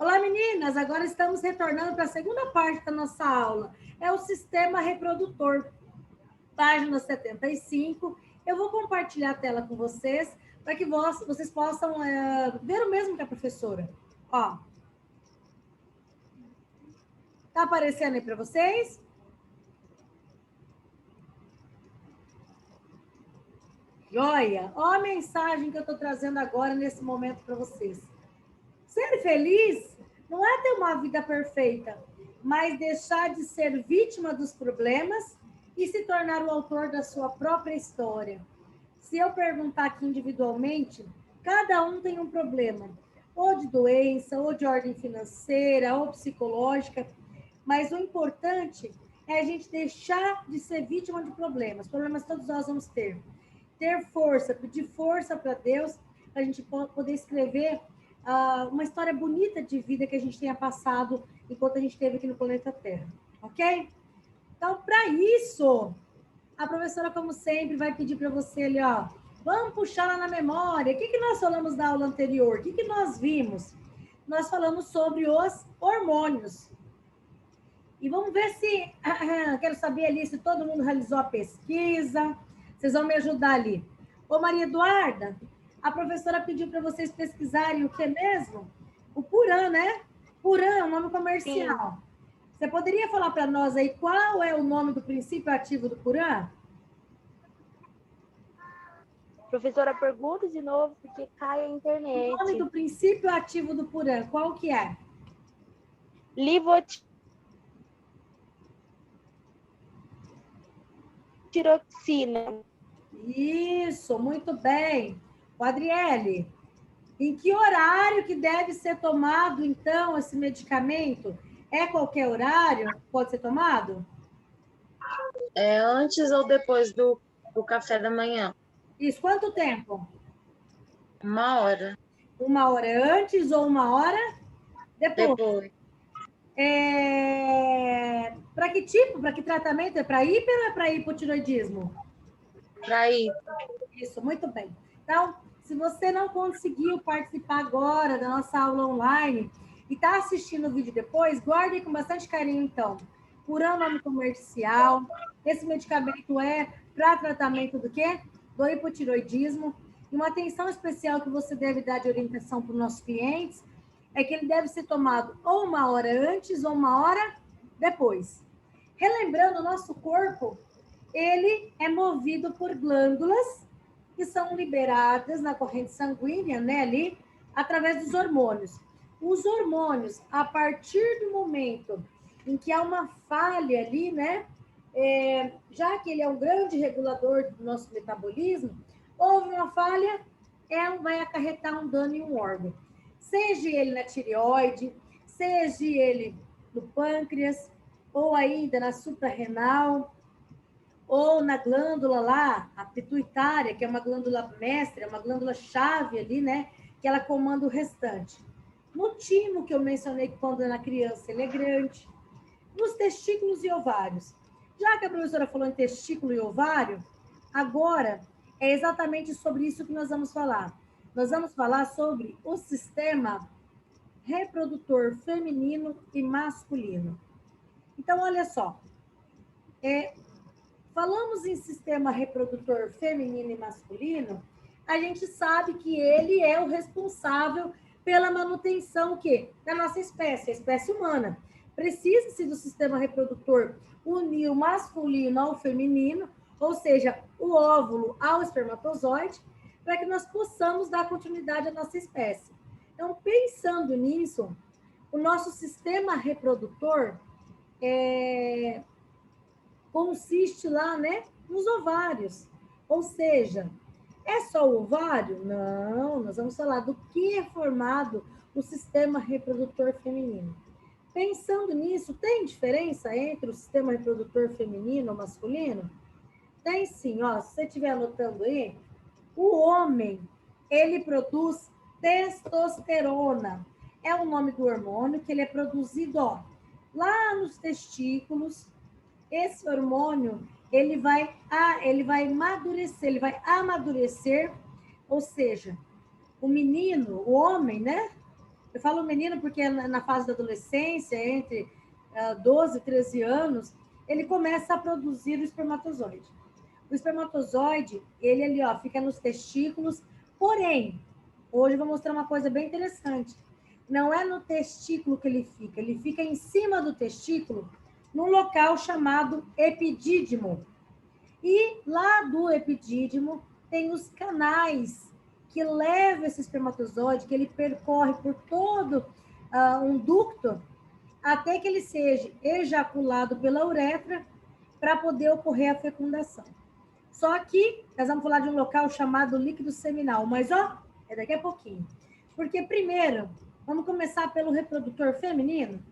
Olá, meninas! Agora estamos retornando para a segunda parte da nossa aula. É o sistema reprodutor, página 75. Eu vou compartilhar a tela com vocês para que vocês possam ver o mesmo que a professora. Ó, tá aparecendo aí para vocês? Joia! Ó a mensagem que eu estou trazendo agora nesse momento para vocês. Ser feliz não é ter uma vida perfeita, mas deixar de ser vítima dos problemas e se tornar o autor da sua própria história. Se eu perguntar aqui individualmente, cada um tem um problema, ou de doença, ou de ordem financeira, ou psicológica, mas o importante é a gente deixar de ser vítima de problemas. Problemas todos nós vamos ter. Ter força, pedir força para Deus, para a gente poder escrever uma história bonita de vida que a gente tenha passado enquanto a gente esteve aqui no planeta Terra, ok? Então, para isso, a professora, como sempre, vai pedir para você ali, ó, vamos puxar lá na memória. O que nós falamos na aula anterior? O que nós vimos? Nós falamos sobre os hormônios. E vamos ver se, quero saber ali se todo mundo realizou a pesquisa. Vocês vão me ajudar ali. Ô, Maria Eduarda, a professora pediu para vocês pesquisarem o que mesmo? O Puran, né? Puran é um nome comercial. Sim. Você poderia falar para nós aí qual é o nome do princípio ativo do Puran? Professora, pergunta de novo, porque cai a internet. O nome do princípio ativo do Puran, qual que é? Levotiroxina. Isso, muito bem. Adriele, em que horário que deve ser tomado, então, esse medicamento? É qualquer horário? Pode ser tomado? É antes ou depois do café da manhã? Isso, quanto tempo? 1 hora. 1 hora antes ou 1 hora depois? Para que tipo? Para que tratamento? É para hiper ou é para hipotiroidismo? Para hipo. Isso, muito bem. Então, se você não conseguiu participar agora da nossa aula online e está assistindo o vídeo depois, guarde com bastante carinho, então. Puran nome comercial. Esse medicamento é para tratamento do quê? Do hipotiroidismo. E uma atenção especial que você deve dar de orientação para os nossos clientes é que ele deve ser tomado ou 1 hora antes ou 1 hora depois. Relembrando, o nosso corpo, ele é movido por glândulas que são liberadas na corrente sanguínea, né, ali, através dos hormônios. Os hormônios, a partir do momento em que há uma falha ali, né, já que ele é um grande regulador do nosso metabolismo, houve uma falha, vai acarretar um dano em um órgão. Seja ele na tireoide, seja ele no pâncreas, ou ainda na suprarrenal, ou na glândula lá, a pituitária, que é uma glândula mestra, é uma glândula chave ali, né, que ela comanda o restante. No timo, que eu mencionei que quando é na criança ele é grande, nos testículos e ovários. Já que a professora falou em testículo e ovário, agora é exatamente sobre isso que nós vamos falar. Nós vamos falar sobre o sistema reprodutor feminino e masculino. Então, olha só. Falamos em sistema reprodutor feminino e masculino, a gente sabe que ele é o responsável pela manutenção da nossa espécie, a espécie humana. Precisa-se do sistema reprodutor unir o masculino ao feminino, ou seja, o óvulo ao espermatozoide, para que nós possamos dar continuidade à nossa espécie. Então, pensando nisso, o nosso sistema reprodutor consiste lá, né, nos ovários. Ou seja, é só o ovário? Não, nós vamos falar do que é formado o sistema reprodutor feminino. Pensando nisso, tem diferença entre o sistema reprodutor feminino e masculino? Tem sim, ó, se você estiver anotando aí, o homem, ele produz testosterona. É o nome do hormônio que ele é produzido, ó, lá nos testículos. Esse hormônio, ele vai amadurecer, ou seja, o menino, o homem, né? Eu falo menino porque na fase da adolescência, entre 12 e 13 anos, ele começa a produzir o espermatozoide. O espermatozoide, ele ali, ó, fica nos testículos, porém, hoje eu vou mostrar uma coisa bem interessante. Não é no testículo que ele fica em cima do testículo, num local chamado epidídimo. E lá do epidídimo tem os canais que levam esse espermatozoide, que ele percorre por todo um ducto, até que ele seja ejaculado pela uretra para poder ocorrer a fecundação. Só que nós vamos falar de um local chamado líquido seminal, mas ó, é daqui a pouquinho. Porque primeiro, vamos começar pelo reprodutor feminino.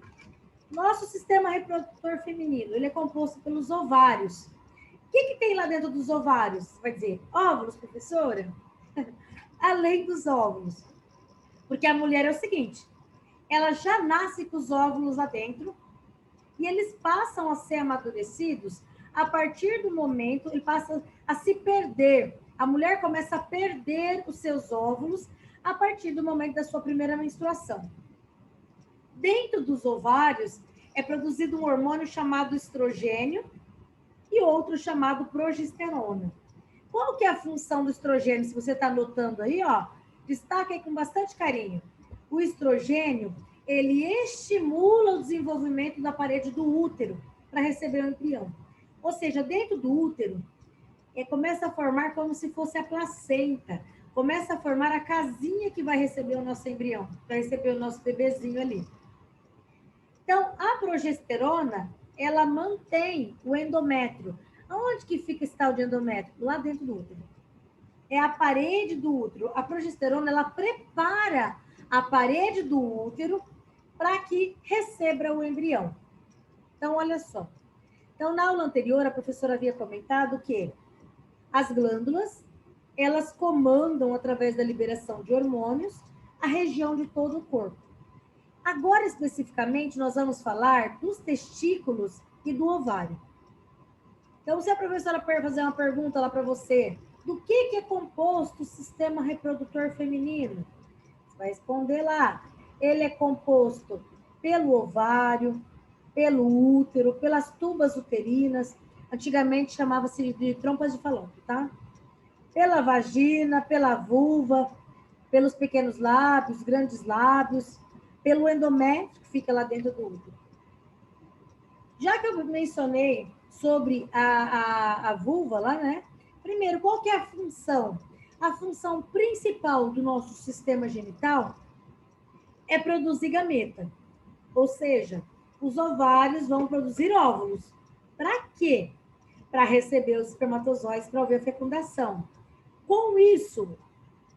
Nosso sistema reprodutor feminino, ele é composto pelos ovários. O que tem lá dentro dos ovários? Vai dizer, óvulos, professora? Além dos óvulos. Porque a mulher é o seguinte, ela já nasce com os óvulos lá dentro e eles passam a ser amadurecidos a partir do momento, ele passa a se perder. A mulher começa a perder os seus óvulos a partir do momento da sua primeira menstruação. Dentro dos ovários é produzido um hormônio chamado estrogênio e outro chamado progesterona. Qual que é a função do estrogênio? Se você está anotando aí, ó, destaca aí com bastante carinho. O estrogênio, ele estimula o desenvolvimento da parede do útero para receber o embrião. Ou seja, dentro do útero, começa a formar como se fosse a placenta. Começa a formar a casinha que vai receber o nosso embrião, vai receber o nosso bebezinho ali. Então, a progesterona, ela mantém o endométrio. Onde que fica esse tal de endométrio? Lá dentro do útero. É a parede do útero. A progesterona, ela prepara a parede do útero para que receba o embrião. Então, olha só. Então, na aula anterior, a professora havia comentado que as glândulas, elas comandam, através da liberação de hormônios, a região de todo o corpo. Agora, especificamente, nós vamos falar dos testículos e do ovário. Então, se a professora fazer uma pergunta lá para você, do que é composto o sistema reprodutor feminino? Você vai responder lá. Ele é composto pelo ovário, pelo útero, pelas tubas uterinas, antigamente chamava-se de trompas de falópio, tá? Pela vagina, pela vulva, pelos pequenos lábios, grandes lábios, pelo endométrio, que fica lá dentro do útero. Já que eu mencionei sobre a vulva lá, né? Primeiro, qual que é a função? A função principal do nosso sistema genital é produzir gameta. Ou seja, os ovários vão produzir óvulos. Para quê? Para receber os espermatozoides para haver fecundação. Com isso,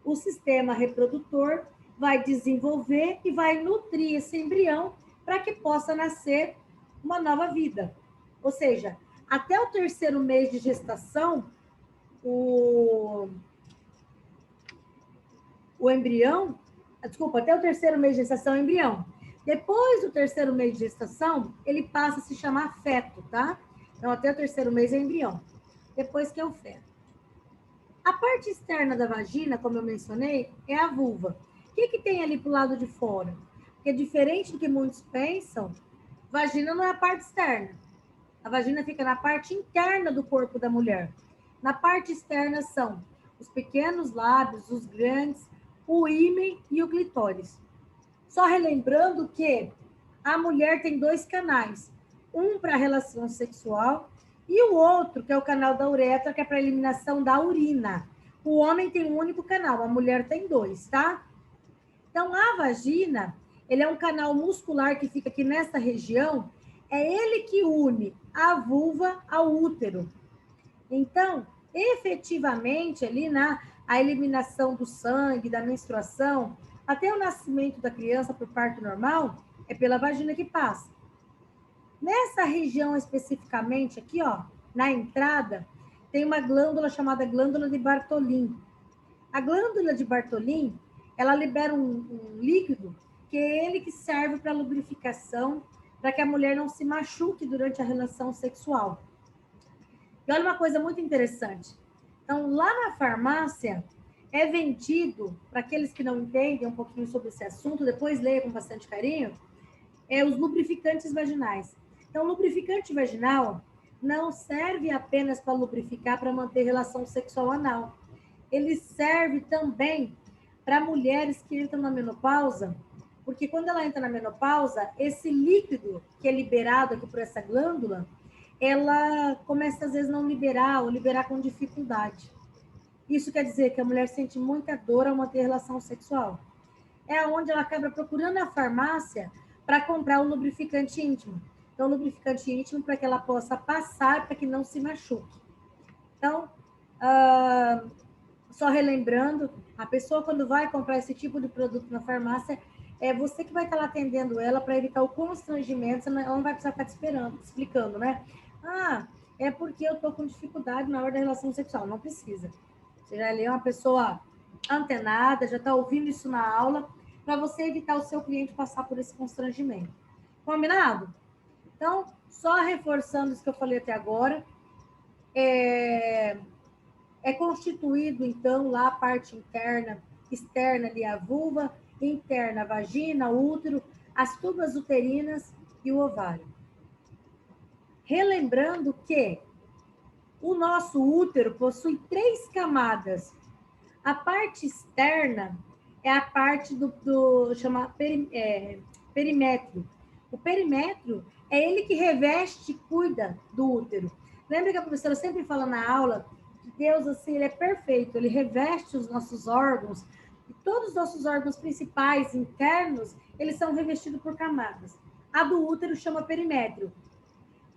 o sistema reprodutor vai desenvolver e vai nutrir esse embrião para que possa nascer uma nova vida. Ou seja, até o 3º mês de gestação, o embrião, desculpa, até o 3º mês de gestação, o embrião. Depois do 3º mês de gestação, ele passa a se chamar feto, tá? Então, até o 3º mês é embrião. Depois que é o feto. A parte externa da vagina, como eu mencionei, é a vulva. O que tem ali para o lado de fora? Porque diferente do que muitos pensam, vagina não é a parte externa. A vagina fica na parte interna do corpo da mulher. Na parte externa são os pequenos lábios, os grandes, o ímen e o clitóris. Só relembrando que a mulher tem 2 canais. Um para relação sexual e o outro, que é o canal da uretra, que é para eliminação da urina. O homem tem um único canal, a mulher tem 2, tá? Então, a vagina, ele é um canal muscular que fica aqui nessa região, é ele que une a vulva ao útero. Então, efetivamente, ali a eliminação do sangue, da menstruação, até o nascimento da criança por parto normal, é pela vagina que passa. Nessa região especificamente aqui, ó, na entrada, tem uma glândula chamada glândula de Bartholin. A glândula de Bartholin, ela libera um líquido que é ele que serve para lubrificação, para que a mulher não se machuque durante a relação sexual. E olha uma coisa muito interessante. Então, lá na farmácia, é vendido, para aqueles que não entendem um pouquinho sobre esse assunto, depois leia com bastante carinho, os lubrificantes vaginais. Então, lubrificante vaginal não serve apenas para lubrificar, para manter relação sexual anal. Ele serve também para mulheres que entram na menopausa, porque quando ela entra na menopausa, esse líquido que é liberado aqui por essa glândula, ela começa às vezes não liberar ou liberar com dificuldade. Isso quer dizer que a mulher sente muita dor ao manter relação sexual. É onde ela acaba procurando a farmácia para comprar um lubrificante íntimo. Então, lubrificante íntimo para que ela possa passar para que não se machuque. Então, só relembrando, a pessoa quando vai comprar esse tipo de produto na farmácia, é você que vai estar lá atendendo ela para evitar o constrangimento, ela não vai precisar ficar te esperando, explicando, né? Ah, é porque eu estou com dificuldade na hora da relação sexual. Não precisa. Você já é uma pessoa antenada, já está ouvindo isso na aula, para você evitar o seu cliente passar por esse constrangimento. Combinado? Então, só reforçando isso que eu falei até agora, é constituído, então, lá a parte interna, externa ali a vulva, interna a vagina, o útero, as tubas uterinas e o ovário. Relembrando que o nosso útero possui 3 camadas. A parte externa é a parte chama perimétrio. O perimétrio é ele que reveste e cuida do útero. Lembra que a professora sempre fala na aula que Deus, assim, ele é perfeito, ele reveste os nossos órgãos, e todos os nossos órgãos principais, internos, eles são revestidos por camadas. A do útero chama perimétrio.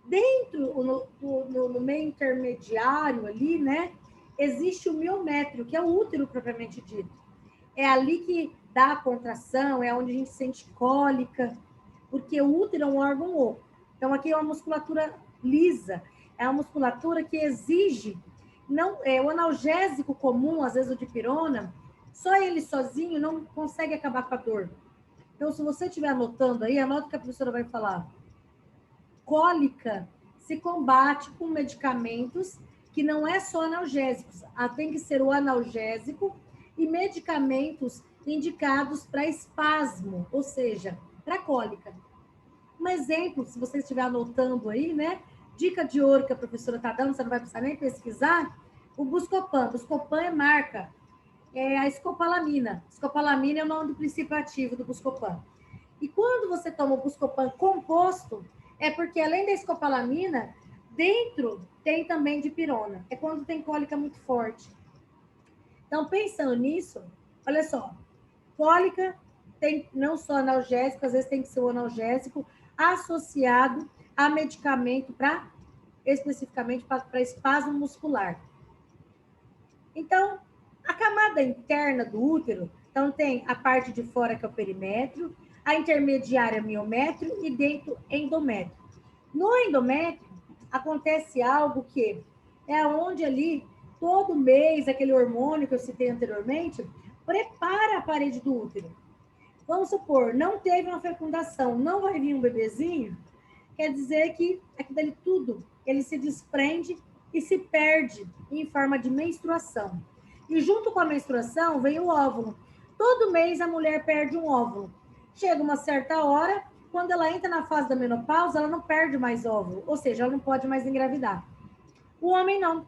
Dentro, no meio intermediário ali, né, existe o miométrio, que é o útero propriamente dito. É ali que dá a contração, é onde a gente sente cólica, porque o útero é um órgão oco. Então, aqui é uma musculatura lisa, é uma musculatura que exige, não, o analgésico comum, às vezes o dipirona, só ele sozinho não consegue acabar com a dor. Então, se você estiver anotando aí, anota o que a professora vai falar. Cólica se combate com medicamentos que não é só analgésicos, tem que ser o analgésico e medicamentos indicados para espasmo, ou seja, para cólica. Um exemplo, se você estiver anotando aí, né? Dica de ouro que a professora está dando, você não vai precisar nem pesquisar, o Buscopan. Buscopan é marca, é a escopolamina. Escopolamina é o nome do princípio ativo do Buscopan. E quando você toma o Buscopan composto, é porque além da escopolamina, dentro tem também dipirona. É quando tem cólica muito forte. Então, pensando nisso, olha só, cólica tem não só analgésico, às vezes tem que ser o analgésico associado a medicamento especificamente para espasmo muscular. Então, a camada interna do útero, então tem a parte de fora que é o perimétrio, a intermediária miométrio e dentro endométrio. No endométrio acontece algo que é onde ali todo mês aquele hormônio que eu citei anteriormente prepara a parede do útero. Vamos supor, não teve uma fecundação, não vai vir um bebezinho, quer dizer que aquilo ali tudo, ele se desprende e se perde em forma de menstruação. E junto com a menstruação vem o óvulo. Todo mês a mulher perde um óvulo. Chega uma certa hora, quando ela entra na fase da menopausa, ela não perde mais óvulo, ou seja, ela não pode mais engravidar. O homem não.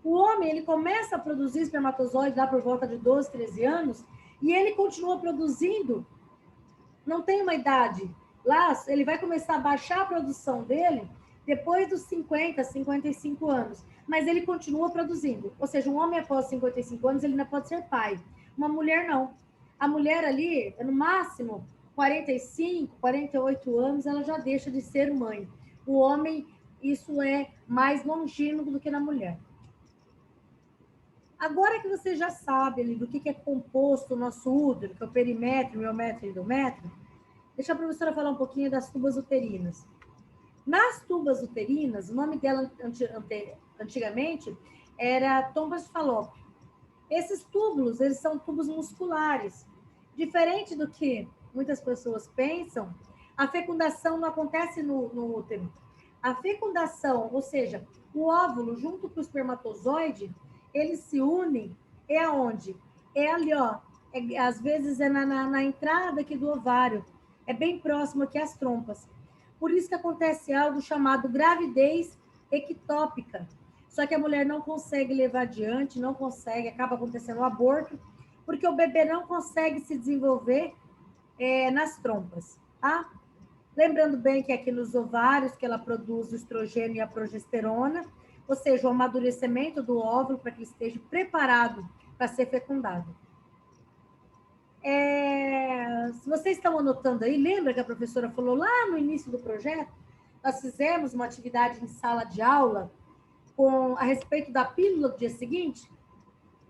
O homem, ele começa a produzir espermatozoide lá por volta de 12, 13 anos, e ele continua produzindo, não tem uma idade. Lá, ele vai começar a baixar a produção dele depois dos 50, 55 anos. Mas ele continua produzindo. Ou seja, um homem após 55 anos, ele ainda pode ser pai. Uma mulher, não. A mulher ali, no máximo, 45, 48 anos, ela já deixa de ser mãe. O homem, isso é mais longínquo do que na mulher. Agora que você já sabe ali, do que é composto o nosso útero, que é o perimétrio, miométrio e endométrio, deixa a professora falar um pouquinho das tubas uterinas. Nas tubas uterinas, o nome dela antigamente era trompas de Falópio. Esses túbulos, eles são tubos musculares. Diferente do que muitas pessoas pensam, a fecundação não acontece no útero. A fecundação, ou seja, o óvulo junto com o espermatozoide, eles se unem, é aonde? é ali, ó. Às vezes é na entrada aqui do ovário. É bem próximo aqui às trompas. Por isso que acontece algo chamado gravidez ectópica. Só que a mulher não consegue levar adiante, não consegue, acaba acontecendo o aborto, porque o bebê não consegue se desenvolver nas trompas, tá? Lembrando bem que aqui nos ovários que ela produz o estrogênio e a progesterona, ou seja, o amadurecimento do óvulo para que ele esteja preparado para ser fecundado. Se vocês estão anotando aí, lembra que a professora falou lá no início do projeto? Nós fizemos uma atividade em sala de aula a respeito da pílula do dia seguinte?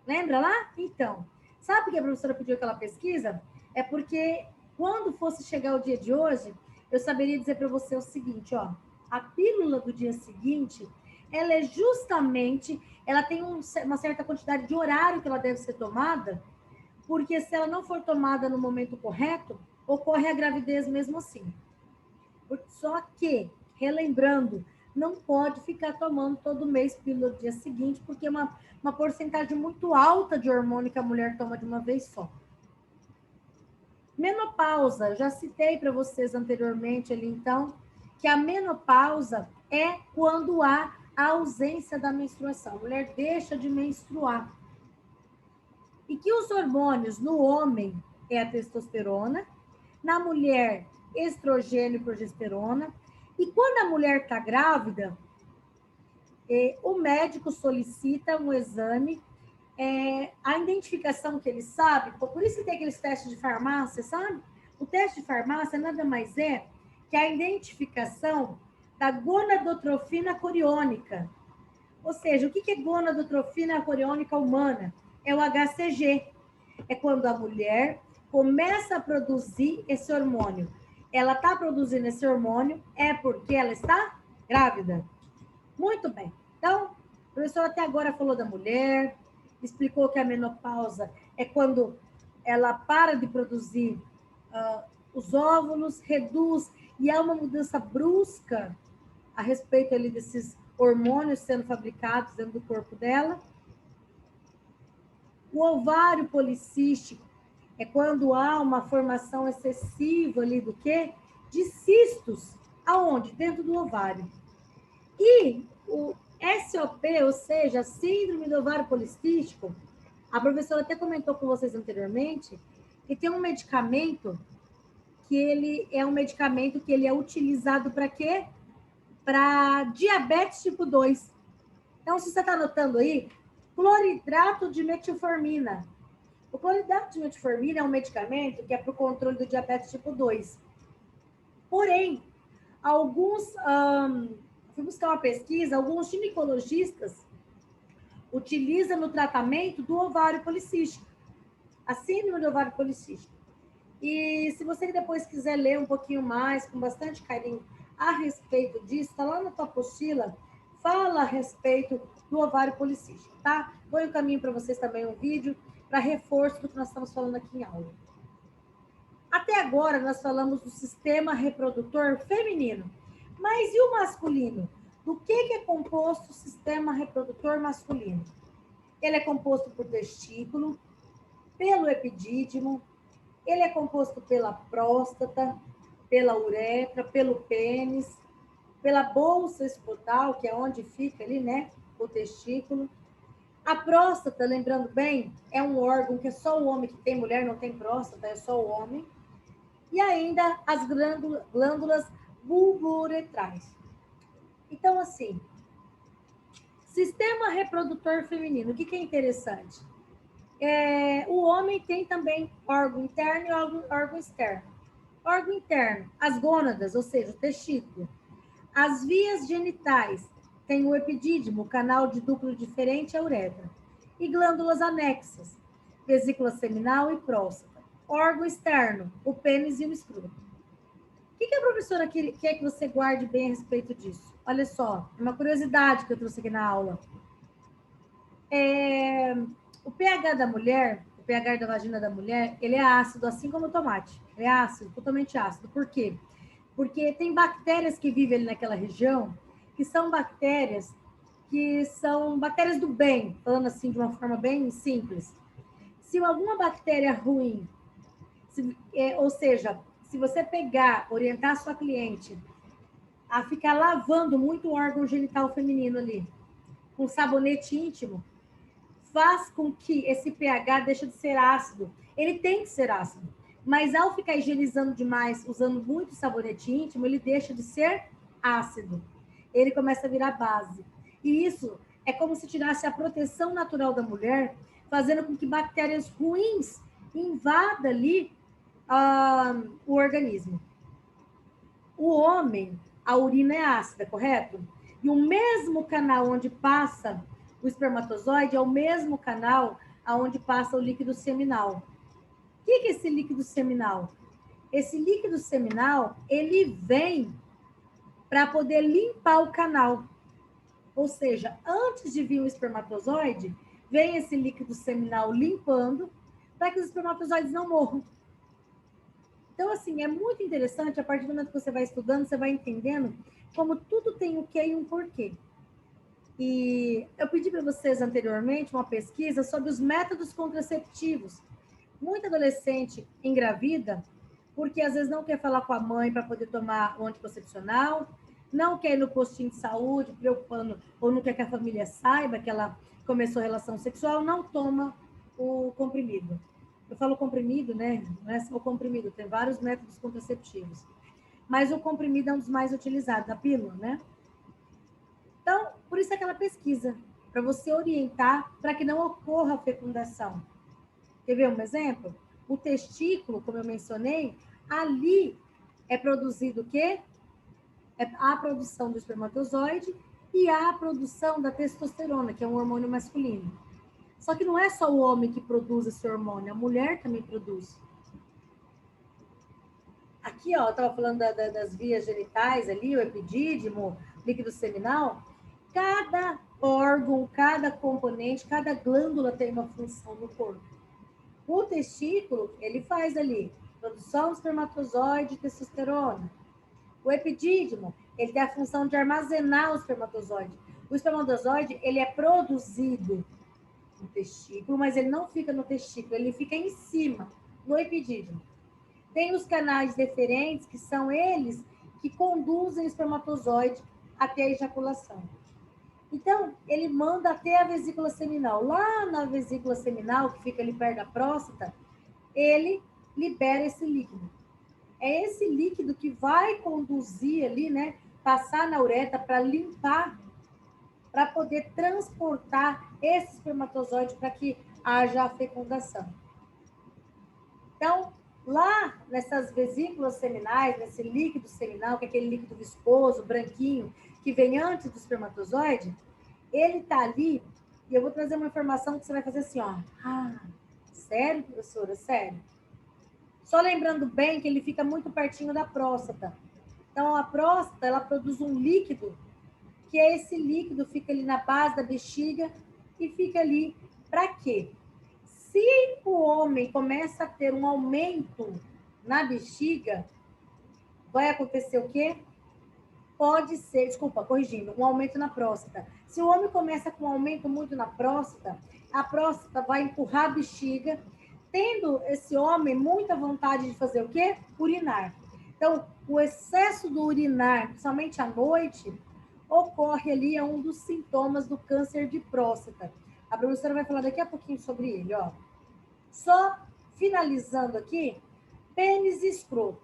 Lembra lá? Então, sabe por que a professora pediu aquela pesquisa? É porque quando fosse chegar o dia de hoje, eu saberia dizer para você o seguinte, ó, a pílula do dia seguinte, ela é justamente, ela tem uma certa quantidade de horário que ela deve ser tomada, porque se ela não for tomada no momento correto, ocorre a gravidez mesmo assim. Só que, relembrando, não pode ficar tomando todo mês pílula no dia seguinte, porque é uma porcentagem muito alta de hormônio que a mulher toma de uma vez só. Menopausa, já citei para vocês anteriormente ali, então, que a menopausa é quando há a ausência da menstruação. A mulher deixa de menstruar. E que os hormônios no homem é a testosterona, na mulher, estrogênio e progesterona. E quando a mulher está grávida, o médico solicita um exame, a identificação que ele sabe, por isso que tem aqueles testes de farmácia, sabe? O teste de farmácia nada mais é que a identificação da gonadotrofina coriônica. Ou seja, o que é gonadotrofina coriônica humana? É o HCG. É quando a mulher começa a produzir esse hormônio. Ela está produzindo esse hormônio é porque ela está grávida. Muito bem. Então, a professora até agora falou da mulher, explicou que a menopausa é quando ela para de produzir os óvulos, reduz, e há uma mudança brusca a respeito ali desses hormônios sendo fabricados dentro do corpo dela. O ovário policístico é quando há uma formação excessiva ali do quê? De cistos. Aonde? Dentro do ovário. E o SOP, ou seja, síndrome do ovário policístico, a professora até comentou com vocês anteriormente, que tem um medicamento que ele é um medicamento que ele é utilizado para quê? Para diabetes tipo 2. Então, se você está anotando aí, cloridrato de metilformina. O cloridrato de metilformina é um medicamento que é para o controle do diabetes tipo 2. Porém, fui buscar uma pesquisa, alguns ginecologistas utilizam no tratamento do ovário policístico, a síndrome do ovário policístico. E se você depois quiser ler um pouquinho mais, com bastante carinho, a respeito disso, está lá na tua apostila, fala a respeito do ovário policístico, tá? Vou encaminho para vocês também um vídeo para reforço do que nós estamos falando aqui em aula. Até agora, nós falamos do sistema reprodutor feminino. Mas e o masculino? Do que é composto o sistema reprodutor masculino? Ele é composto por testículo, pelo epidídimo, ele é composto pela próstata, pela uretra, pelo pênis, pela bolsa escrotal, que é onde fica ali, né, o testículo. A próstata, lembrando bem, é um órgão que é só o homem que tem, mulher não tem próstata, é só o homem. E ainda as glândulas bulbouretrais. Então, assim, sistema reprodutor feminino, o que é interessante? O homem tem também órgão interno e órgão externo. Órgão interno, as gônadas, ou seja, o testículo. As vias genitais, tem o epidídimo, canal de duplo diferente, a uretra. E glândulas anexas, vesícula seminal e próstata. Órgão externo, o pênis e o escroto. O que a professora quer que você guarde bem a respeito disso? Olha só, uma curiosidade que eu trouxe aqui na aula. O pH da mulher, o pH da vagina da mulher, ele é ácido, assim como o tomate. Ele é ácido, totalmente ácido. Por quê? Porque tem bactérias que vivem ali naquela região, que são bactérias do bem, falando assim de uma forma bem simples. Se alguma bactéria ruim, ou seja, se você orientar a sua cliente a ficar lavando muito o órgão genital feminino ali, com sabonete íntimo, faz com que esse pH deixe de ser ácido. Ele tem que ser ácido, mas ao ficar higienizando demais, usando muito sabonete íntimo, ele deixa de ser ácido. Ele começa a virar base. E isso é como se tirasse a proteção natural da mulher, fazendo com que bactérias ruins invadam ali o organismo. O homem, a urina é ácida, correto? E o mesmo canal onde passa o espermatozoide é o mesmo canal onde passa o líquido seminal. O que é esse líquido seminal? Esse líquido seminal, ele vem para poder limpar o canal. Ou seja, antes de vir o espermatozoide, vem esse líquido seminal limpando para que os espermatozoides não morram. Então, assim, é muito interessante, a partir do momento que você vai estudando, você vai entendendo como tudo tem um quê e um porquê. E eu pedi para vocês anteriormente uma pesquisa sobre os métodos contraceptivos. Muita adolescente engravida, porque às vezes não quer falar com a mãe para poder tomar o anticoncepcional, não quer ir no postinho de saúde, preocupando, ou não quer que a família saiba que ela começou a relação sexual, não toma o comprimido. Eu falo comprimido, né? Não é só o comprimido, tem vários métodos contraceptivos. Mas o comprimido é um dos mais utilizados, a pílula, né? Então, por isso aquela pesquisa, para você orientar para que não ocorra a fecundação. Quer ver um exemplo? O testículo, como eu mencionei, ali é produzido o quê? É a produção do espermatozoide e a produção da testosterona, que é um hormônio masculino. Só que não é só o homem que produz esse hormônio, a mulher também produz. Aqui, ó, eu estava falando das vias genitais ali, o epidídimo, líquido seminal. Cada órgão, cada componente, cada glândula tem uma função no corpo. O testículo, ele faz ali produção de espermatozoide e testosterona. O epidídimo, ele tem a função de armazenar o espermatozoide. O espermatozoide, ele é produzido no testículo, mas ele não fica no testículo, ele fica em cima, no epidídimo. Tem os canais deferentes, que são eles que conduzem o espermatozoide até a ejaculação. Então, ele manda até a vesícula seminal. Lá na vesícula seminal, que fica ali perto da próstata, ele libera esse líquido. É esse líquido que vai conduzir ali, né? Passar na uretra para limpar, para poder transportar esse espermatozoide para que haja a fecundação. Então, lá nessas vesículas seminais, nesse líquido seminal, que é aquele líquido viscoso, branquinho, que vem antes do espermatozoide, ele está ali, e eu vou trazer uma informação que você vai fazer assim, ó. Ah, sério, professora? Sério? Só lembrando bem que ele fica muito pertinho da próstata. Então, a próstata, ela produz um líquido, que é esse líquido, fica ali na base da bexiga, e fica ali para quê? Se o homem começa a ter um aumento na bexiga, vai acontecer o quê? Pode ser, desculpa, corrigindo, um aumento na próstata. Se o homem começa com um aumento muito na próstata, a próstata vai empurrar a bexiga, tendo esse homem muita vontade de fazer o quê? Urinar. Então, o excesso do urinar, principalmente à noite, ocorre ali, é um dos sintomas do câncer de próstata. A professora vai falar daqui a pouquinho sobre ele, ó. Só finalizando aqui, pênis e escroto.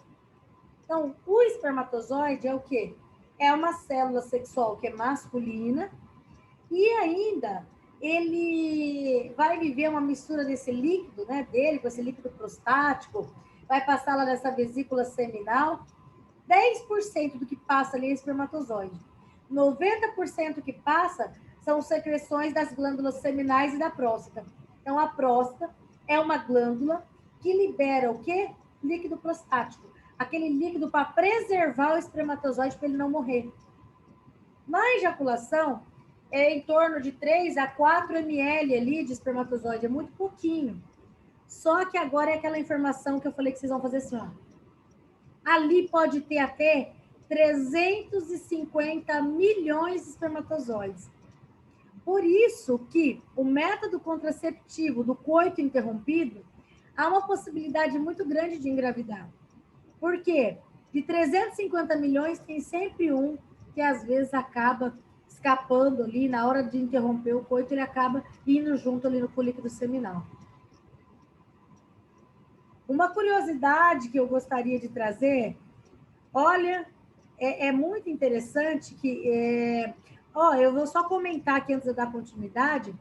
Então, o espermatozoide é o quê? É uma célula sexual que é masculina e ainda ele vai viver uma mistura desse líquido, né, dele, com esse líquido prostático, vai passar lá nessa vesícula seminal. 10% do que passa ali é espermatozoide. 90% que passa são secreções das glândulas seminais e da próstata. Então, a próstata é uma glândula que libera o quê? Líquido prostático. Aquele líquido para preservar o espermatozoide para ele não morrer. Na ejaculação, é em torno de 3 a 4 ml ali de espermatozoide, é muito pouquinho. Só que agora é aquela informação que eu falei que vocês vão fazer assim, ó. Ali pode ter até 350 milhões de espermatozoides. Por isso que o método contraceptivo do coito interrompido há uma possibilidade muito grande de engravidar. Por quê? De 350 milhões, tem sempre um que às vezes acaba escapando ali, na hora de interromper o coito, ele acaba indo junto ali no folículo seminal. Uma curiosidade que eu gostaria de trazer, olha, é muito interessante que... eu vou só comentar aqui antes de dar continuidade.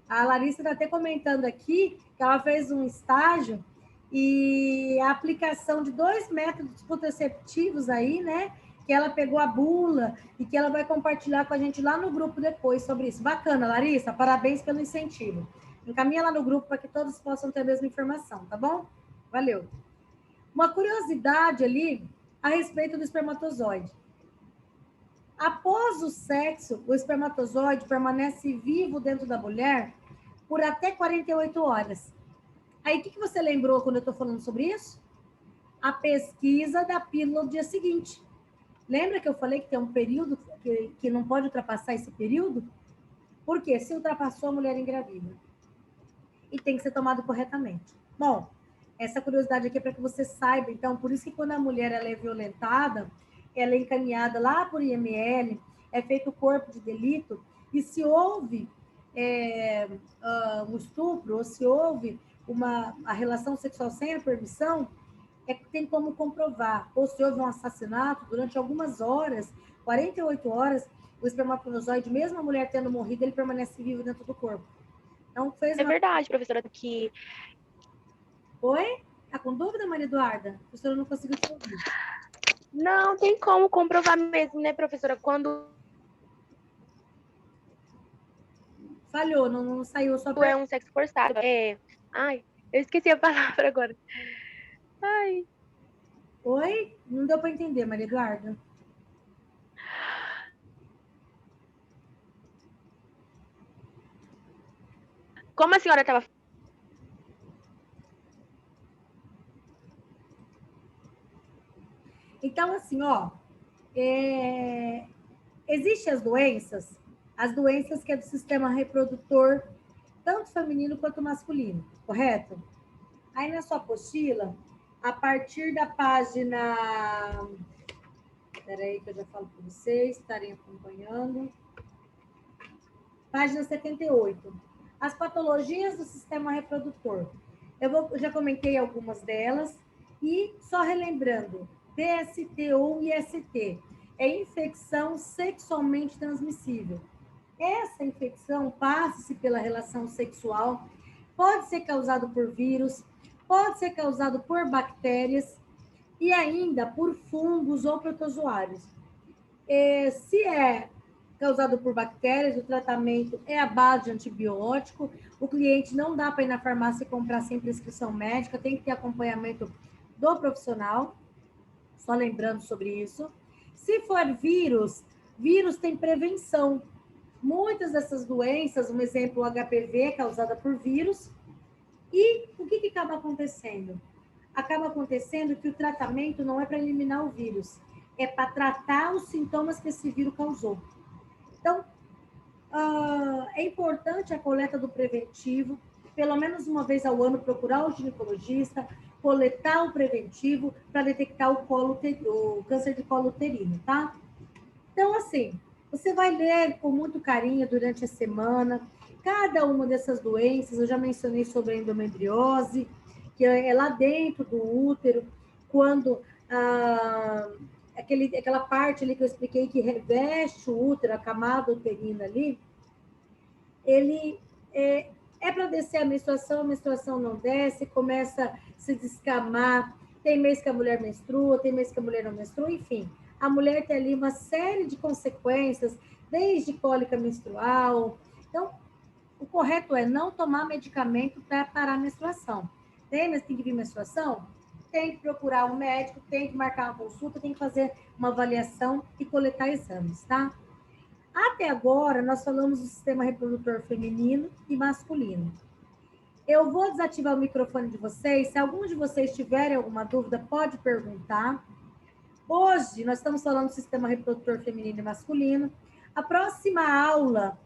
A Larissa está até comentando aqui que ela fez um estágio e a aplicação de 2 métodos contraceptivos aí, né? Que ela pegou a bula e que ela vai compartilhar com a gente lá no grupo depois sobre isso. Bacana, Larissa, parabéns pelo incentivo. Encaminha lá no grupo para que todos possam ter a mesma informação, tá bom? Valeu. Uma curiosidade ali a respeito do espermatozoide. Após o sexo, o espermatozoide permanece vivo dentro da mulher por até 48 horas. Aí, o que você lembrou quando eu estou falando sobre isso? A pesquisa da pílula do dia seguinte. Lembra que eu falei que tem um período que não pode ultrapassar esse período? Por quê? Se ultrapassou, a mulher engravida. E tem que ser tomado corretamente. Bom, essa curiosidade aqui é para que você saiba. Então, por isso que quando a mulher ela é violentada, ela é encaminhada lá por IML, é feito o corpo de delito, e se houve um estupro, ou se houve a relação sexual sem a permissão, tem como comprovar. Ou se houve um assassinato, durante algumas horas, 48 horas, o espermatozoide, mesmo a mulher tendo morrido, ele permanece vivo dentro do corpo. Então, fez É verdade, professora, que... Oi? Tá com dúvida, Maria Eduarda? A professora não conseguiu te ouvir. Não tem como comprovar mesmo, né, professora? Quando Falhou, não saiu a sua é pergunta. um sexo forçado. Ai, eu esqueci a palavra agora. Ai. Oi? Não deu para entender, Maria Eduarda. Como a senhora estava... Então, assim, existem as doenças que é do sistema reprodutor, tanto feminino quanto masculino, correto? Aí na sua apostila, a partir da página... Espera aí que eu já falo para vocês, estarem acompanhando. Página 78. As patologias do sistema reprodutor. Eu já comentei algumas delas, e só relembrando, DST ou IST é infecção sexualmente transmissível. Essa infecção passa-se pela relação sexual, pode ser causado por vírus, pode ser causado por bactérias e ainda por fungos ou protozoários. Se é causado por bactérias, o tratamento é à base de antibiótico. O cliente não dá para ir na farmácia e comprar sem prescrição médica, tem que ter acompanhamento do profissional. Só lembrando sobre isso. Se for vírus, vírus tem prevenção. Muitas dessas doenças, um exemplo, o HPV é causada por vírus. E o que acaba acontecendo? Acaba acontecendo que o tratamento não é para eliminar o vírus, é para tratar os sintomas que esse vírus causou. Então, é importante a coleta do preventivo, pelo menos uma vez ao ano, procurar o ginecologista, coletar o preventivo para detectar o câncer de colo uterino, tá? Então, assim, você vai ler com muito carinho durante a semana cada uma dessas doenças. Eu já mencionei sobre a endometriose, que é lá dentro do útero, quando aquela parte ali que eu expliquei que reveste o útero, a camada uterina ali, ele é para descer a menstruação não desce, começa a se descamar, tem mês que a mulher menstrua, tem mês que a mulher não menstrua, enfim. A mulher tem ali uma série de consequências, desde cólica menstrual. Então, o correto é não tomar medicamento para parar a menstruação. Tem que vir menstruação? Tem que procurar um médico, tem que marcar uma consulta, tem que fazer uma avaliação e coletar exames, tá? Até agora, nós falamos do sistema reprodutor feminino e masculino. Eu vou desativar o microfone de vocês. Se algum de vocês tiverem alguma dúvida, pode perguntar. Hoje, nós estamos falando do sistema reprodutor feminino e masculino. A próxima aula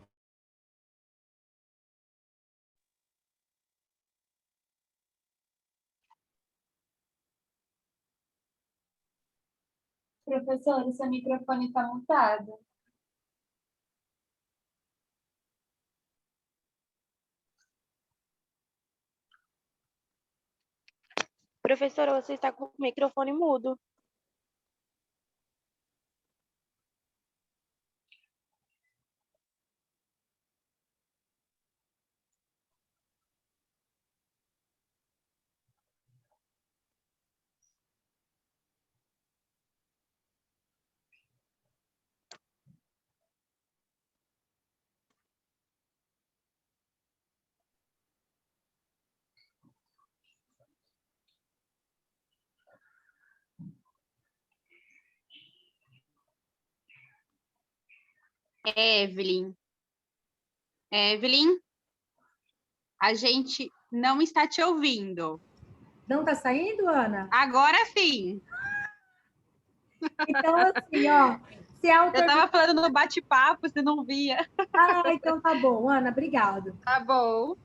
Professora, seu microfone está mutado. Professora, você está com o microfone mudo. Evelyn. Evelyn, a gente não está te ouvindo. Não está saindo, Ana? Agora sim. Então, assim, ó, se a Eu estava falando no bate-papo, você não via. então tá bom, Ana, obrigado. Tá bom.